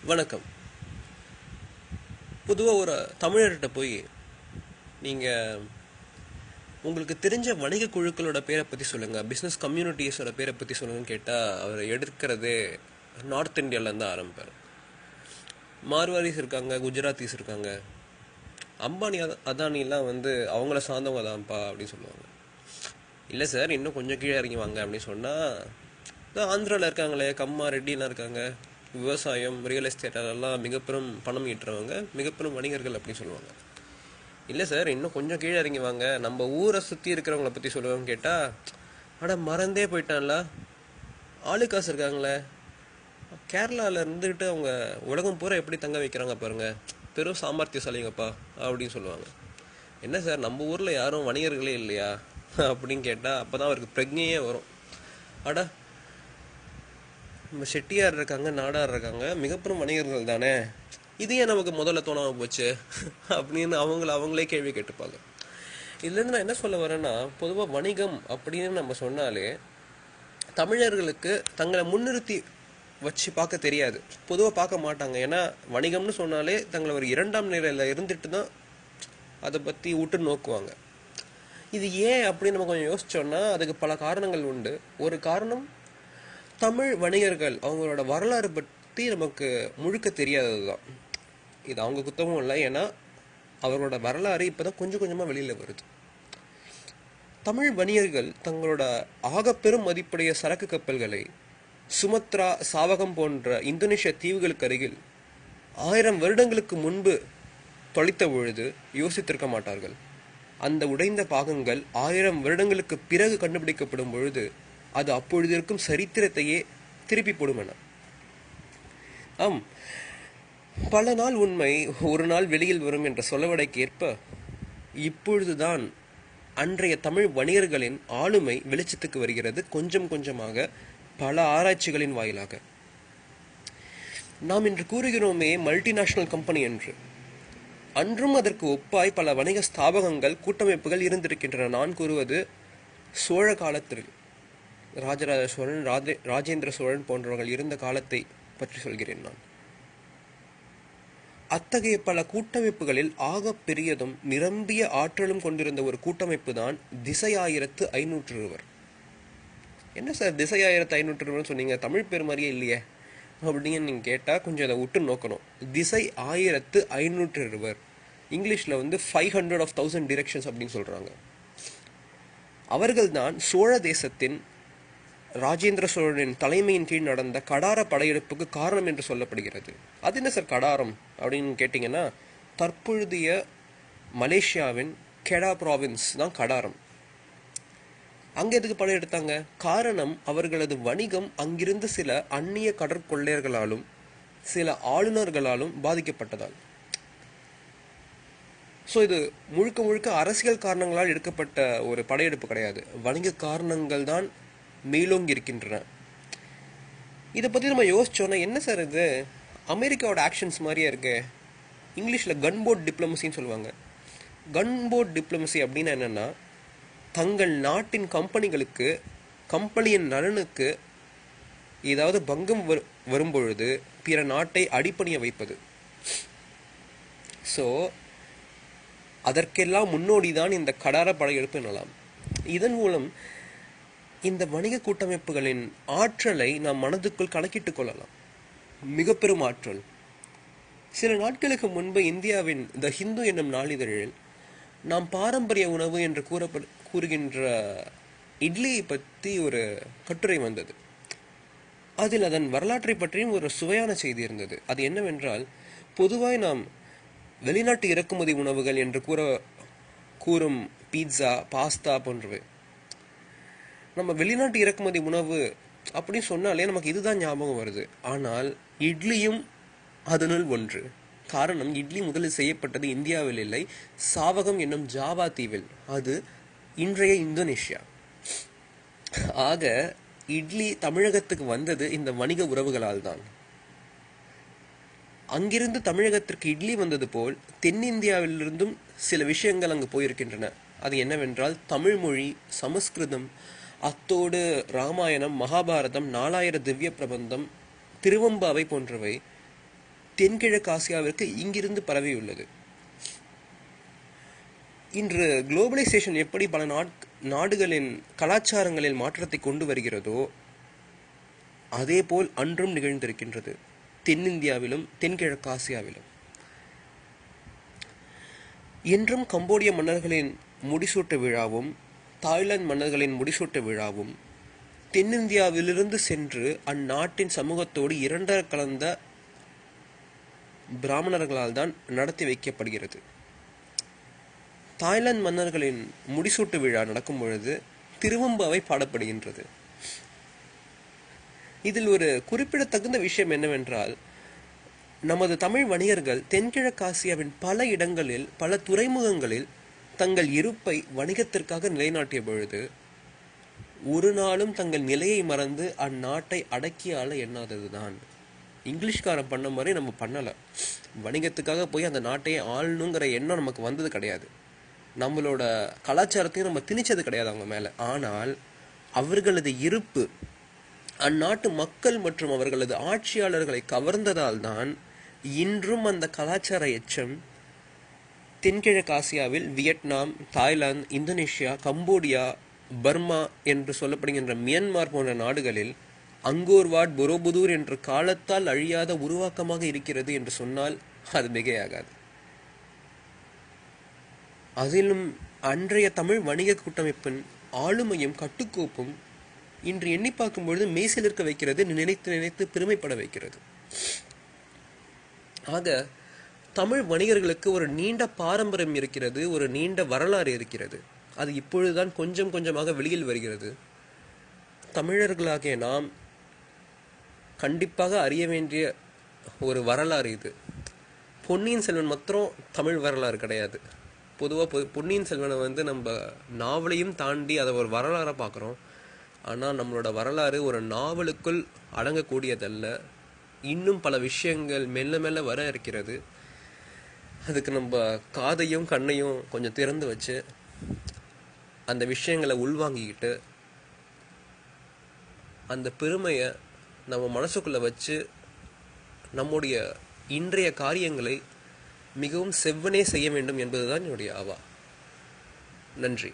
வணக்கம். பொதுவாக ஒரு தமிழர்கிட்ட போய் நீங்கள் உங்களுக்கு தெரிஞ்ச வணிக குழுக்களோட பேரை பற்றி சொல்லுங்கள், பிஸ்னஸ் கம்யூனிட்டிஸோட பேரை பற்றி சொல்லுங்கன்னு கேட்டால் அவர் எடுக்கிறதே நார்த் இந்தியாவிலேருந்து ஆரம்பிப்பார். மார்வாரிஸ் இருக்காங்க, குஜராத்திஸ் இருக்காங்க, அம்பானி அதானிலாம் அவங்கள சார்ந்தவங்க தான்ப்பா அப்படின்னு சொல்லுவாங்க. இல்லை சார், இன்னும் கொஞ்சம் கீழே இறங்கி வாங்க அப்படின்னு சொன்னால் ஆந்திராவில் இருக்காங்களே கம்மா ரெட்டிலாம் இருக்காங்க, விவசாயம் ரியல் எஸ்டேட் அதெல்லாம் மிகப்பெரும் பணம் ஈட்டுறவங்க, மிகப்பெரும் வணிகர்கள் அப்படின்னு சொல்லுவாங்க. இல்லை சார், இன்னும் கொஞ்சம் கீழே இறங்கி வாங்க, நம்ம ஊரை சுற்றி இருக்கிறவங்கள பற்றி சொல்லுவாங்கன்னு கேட்டால், ஆனால் மறந்தே போயிட்டான்ல, ஆளு காசு இருக்காங்களே, கேரளாவில் இருந்துக்கிட்டு அவங்க உலகம் பூரா எப்படி தங்க வைக்கிறாங்க பாருங்க, பெரும் சாமர்த்தியசாலிங்கப்பா அப்படின்னு சொல்லுவாங்க. என்ன சார், நம்ம ஊரில் யாரும் வணிகர்களே இல்லையா அப்படின்னு கேட்டால் அப்போ தான் அவருக்கு பிரஜையே வரும். அட, நம்ம செட்டியார் இருக்காங்க, நாடார் இருக்காங்க, மிகப்பெரும் வணிகர்கள் தானே, இது ஏன் நமக்கு முதல்ல தோணாமல் போச்சு அப்படின்னு அவங்களே கேள்வி கேட்டுப்பாங்க. இதுலேருந்து நான் என்ன சொல்ல வரேன்னா, பொதுவாக வணிகம் அப்படின்னு நம்ம சொன்னாலே தமிழர்களுக்கு தங்களை முன்னிறுத்தி வச்சு பார்க்க தெரியாது, பொதுவாக பார்க்க மாட்டாங்க. ஏன்னா வணிகம்னு சொன்னாலே தங்களை ஒரு இரண்டாம் நிலையில் இருந்துட்டு தான் அதை பற்றி விட்டு நோக்குவாங்க. இது ஏன் அப்படின்னு நம்ம கொஞ்சம் யோசிச்சோன்னா அதுக்கு பல காரணங்கள் உண்டு. ஒரு காரணம், தமிழ் வணிகர்கள் அவங்களோட வரலாறு பற்றி நமக்கு முழுக்க தெரியாதது தான். இது அவங்க குத்தமும் இல்லை, ஏன்னா அவர்களோட வரலாறு இப்போ தான் கொஞ்சம் கொஞ்சமாக வெளியில் வருது. தமிழ் வணிகர்கள் தங்களோட ஆகப்பெரும் மதிப்புடைய சரக்கு கப்பல்களை சுமத்ரா, சாவகம் போன்ற இந்தோனேஷிய தீவுகளுக்கு அருகில் 1000 வருடங்களுக்கு முன்பு தொலைத்த பொழுது யோசித்திருக்க மாட்டார்கள். அந்த உடைந்த பாகங்கள் 1000 வருடங்களுக்கு பிறகு கண்டுபிடிக்கப்படும் பொழுது அது அப்பொழுது இருக்கும் சரித்திரத்தையே திருப்பி போடும் என. ஆம், பல நாள் உண்மை ஒரு நாள் வெளியில் வரும் என்ற சொல்லவடைக்கு ஏற்ப இப்பொழுதுதான் அன்றைய தமிழ் வணிகர்களின் ஆளுமை வெளிச்சத்துக்கு வருகிறது, கொஞ்சம் கொஞ்சமாக பல ஆராய்ச்சிகளின் வாயிலாக. நாம் இன்று கூறுகிறோமே மல்டிநேஷனல் கம்பெனி என்று, அன்றும் அதற்கு ஒப்பாய் பல வணிக ஸ்தாபகங்கள், கூட்டமைப்புகள் இருந்திருக்கின்றன. நான் கூறுவது சோழ காலத்தில் ராஜராஜ சோழன், ராஜேந்திர சோழன் போன்றவர்கள் இருந்த காலத்தை பற்றி சொல்கிறேன் நான். அத்தகைய பல கூட்டமைப்புகளில் ஆக பெரியதும் நிரம்பிய ஆற்றலும் கொண்டிருந்த ஒரு கூட்டமைப்பு தான் திசை 1520. என்ன சார் திசை 1520 சொன்னீங்க, தமிழ் பேர் மாதிரியே இல்லையே அப்படின்னு நீங்கள் கேட்டால் கொஞ்சம் அதை விட்டு நோக்கணும். திசை 1520, இங்கிலீஷில் 500 of 1000 டிரெக்ஷன்ஸ் அப்படின்னு சொல்கிறாங்க. அவர்கள்தான் சோழ தேசத்தின் ராஜேந்திர சோழனின் தலைமையின் கீழ் நடந்த கடார படையெடுப்புக்கு காரணம் என்று சொல்லப்படுகிறது. அது என்ன சார் கடாரம் அப்படின்னு கேட்டிங்கன்னா, தற்பொழுதைய மலேசியாவின் கெடா ப்ராவின்ஸ் தான் கடாரம். அங்கே எதுக்கு படையெடுத்தாங்க? காரணம், அவர்களது வணிகம் அங்கிருந்து சில அந்நிய கடற்கொள்ளையர்களாலும் சில ஆளுநர்களாலும் பாதிக்கப்பட்டதால். ஸோ இது முழுக்க முழுக்க அரசியல் காரணங்களால் எடுக்கப்பட்ட ஒரு படையெடுப்பு கிடையாது, வணிக காரணங்கள் தான் மேலோங்கி இருக்கின்றன. இதை பற்றி நம்ம யோசிச்சோன்னா, என்ன சார் இது அமெரிக்காவோட ஆக்ஷன்ஸ் மாதிரியே இருக்கு. இங்கிலீஷில் கன்போர்ட் டிப்ளமசின்னு சொல்லுவாங்க. கன்போர்ட் டிப்ளமசி அப்படின்னா என்னென்னா, தங்கள் நாட்டின் கம்பெனிகளுக்கு, கம்பெனியின் நலனுக்கு ஏதாவது பங்கம் வரும்பொழுது பிற நாட்டை அடிப்பணிய வைப்பது. ஸோ அதற்கெல்லாம் முன்னோடி தான் இந்த கடார படையெடுப்பு எனலாம். இதன் மூலம் இந்த வணிக கூட்டமைப்புகளின் ஆற்றலை நாம் மனதுக்குள் கணக்கிட்டுக் கொள்ளலாம். மிக பெரும் ஆற்றல். சில நாட்களுக்கு முன்பு இந்தியாவின் த ஹிந்து என்னும் நாளிதழில் நாம் பாரம்பரிய உணவு என்று கூறுகின்ற இட்லியை பற்றி ஒரு கட்டுரை வந்தது. அதில் அதன் வரலாற்றை பற்றியும் ஒரு சுவையான செய்தி இருந்தது. அது என்னவென்றால், பொதுவாய் நாம் வெளிநாட்டு இறக்குமதி உணவுகள் என்று கூறும் பீட்சா, பாஸ்தா போன்றவை, நம்ம வெளிநாட்டு இறக்குமதி உணவு அப்படின்னு சொன்னாலே நமக்கு இதுதான் ஞாபகம் வருது. ஆனால் இட்லியும் அதனுள் ஒன்று. காரணம், இட்லி முதலில் செய்யப்பட்டது இந்தியாவில் இல்லை, சாவகம் என்னும் ஜாவா தீவில், அது இன்றைய இந்தோனேஷியா. ஆக இட்லி தமிழகத்துக்கு வந்தது இந்த வணிக உறவுகளால் தான். அங்கிருந்து தமிழகத்திற்கு இட்லி வந்தது போல் தென்னிந்தியாவிலிருந்தும் சில விஷயங்கள் அங்கு போயிருக்கின்றன. அது என்னவென்றால், தமிழ் மொழி, சமஸ்கிருதம், அத்தோடு ராமாயணம், மகாபாரதம், 4000 திவ்ய பிரபந்தம், திருவம்பாவை போன்றவை தென்கிழக்கு ஆசியாவிற்கு இங்கிருந்து பரவியுள்ளது. இன்று குளோபலைசேஷன் எப்படி பல நாடுகளின் கலாச்சாரங்களில் மாற்றத்தை கொண்டு வருகிறதோ அதேபோல் அன்றும் நிகழ்ந்திருக்கின்றது தென்னிந்தியாவிலும் தென்கிழக்கு ஆசியாவிலும். என்றும் கம்போடிய மன்னர்களின் முடிசூட்டு விழாவும் தாய்லாந்து மன்னர்களின் முடிசூட்டு விழாவும் தென்னிந்தியாவிலிருந்து சென்று அந்நாட்டின் சமூகத்தோடு இரண்டர கலந்த பிராமணர்களால் தான் நடத்தி வைக்கப்படுகிறது. தாய்லாந்து மன்னர்களின் முடிசூட்டு விழா நடக்கும் பொழுது திருவம்பாவை பாடப்படுகின்றது. இதில் ஒரு குறிப்பிடத்தகுந்த விஷயம் என்னவென்றால், நமது தமிழ் வணிகர்கள் தென்கிழக்காசியாவின் பல இடங்களில் பல துறைமுகங்களில் தங்கள் இருப்பை வணிகத்திற்காக நிலைநாட்டிய பொழுது ஒரு நாளும் தங்கள் நிலையை மறந்து அந்நாட்டை அடக்கி ஆள எண்ணாததுதான். இங்கிலீஷ்காரன் பண்ண மாதிரி நம்ம பண்ணலை. வணிகத்துக்காக போய் அந்த நாட்டையே ஆளணுங்கிற எண்ணம் நமக்கு வந்தது கிடையாது. நம்மளோட கலாச்சாரத்தையும் நம்ம திணிச்சது கிடையாது அவங்க மேலே. ஆனால் அவர்களது இருப்பு அந்நாட்டு மக்கள் மற்றும் அவர்களது ஆட்சியாளர்களை கவர்ந்ததால் தான் இன்றும் அந்த கலாச்சார எச்சம் தென்கிழக்கு ஆசியாவில் Vietnam, Thailand, Indonesia, Cambodia, Burma என்று சொல்லப்படுகின்ற மியான்மார் போன்ற நாடுகளில் அங்கோர்வாட், பொரோபுதூர் என்று காலத்தால் அழியாத உருவாக்கமாக இருக்கிறது என்று சொன்னால் அது மிகையாகாது. அதிலும் அன்றைய தமிழ் வணிக கூட்டமைப்பின் ஆளுமையும் கட்டுக்கோப்பும் இன்று எண்ணி பார்க்கும் பொழுது மெய்சிலிருக்க வைக்கிறது, நினைத்து நினைத்து பெருமைப்பட வைக்கிறது. ஆக தமிழ் வணிகர்களுக்கு ஒரு நீண்ட பாரம்பரியம் இருக்கிறது, ஒரு நீண்ட வரலாறு இருக்கிறது. அது இப்பொழுதுதான் கொஞ்சம் கொஞ்சமாக வெளியில் வருகிறது. தமிழர்களாகிய நாம் கண்டிப்பாக அறிய வேண்டிய ஒரு வரலாறு இது. பொன்னியின் செல்வன் மாத்திரம் தமிழ் வரலாறு கிடையாது. பொதுவாக பொன்னியின் செல்வனை நம்ம நாவலையும் தாண்டி அதை ஒரு வரலாறாக பார்க்குறோம். ஆனால் நம்மளோட வரலாறு ஒரு நாவலுக்குள் அடங்கக்கூடியதல்ல. இன்னும் பல விஷயங்கள் மெல்ல மெல்ல வர இருக்கிறது. அதுக்கு நம்ம காதையும் கண்ணையும் கொஞ்சம் திறந்து வச்சு அந்த விஷயங்களை உள்வாங்கிக்கிட்டு அந்த பெருமையை நம்ம மனசுக்குள்ளே வச்சு நம்முடைய இன்றைய காரியங்களை மிகவும் செவ்வனே செய்ய வேண்டும் என்பதுதான் என்னுடைய ஆவா. நன்றி.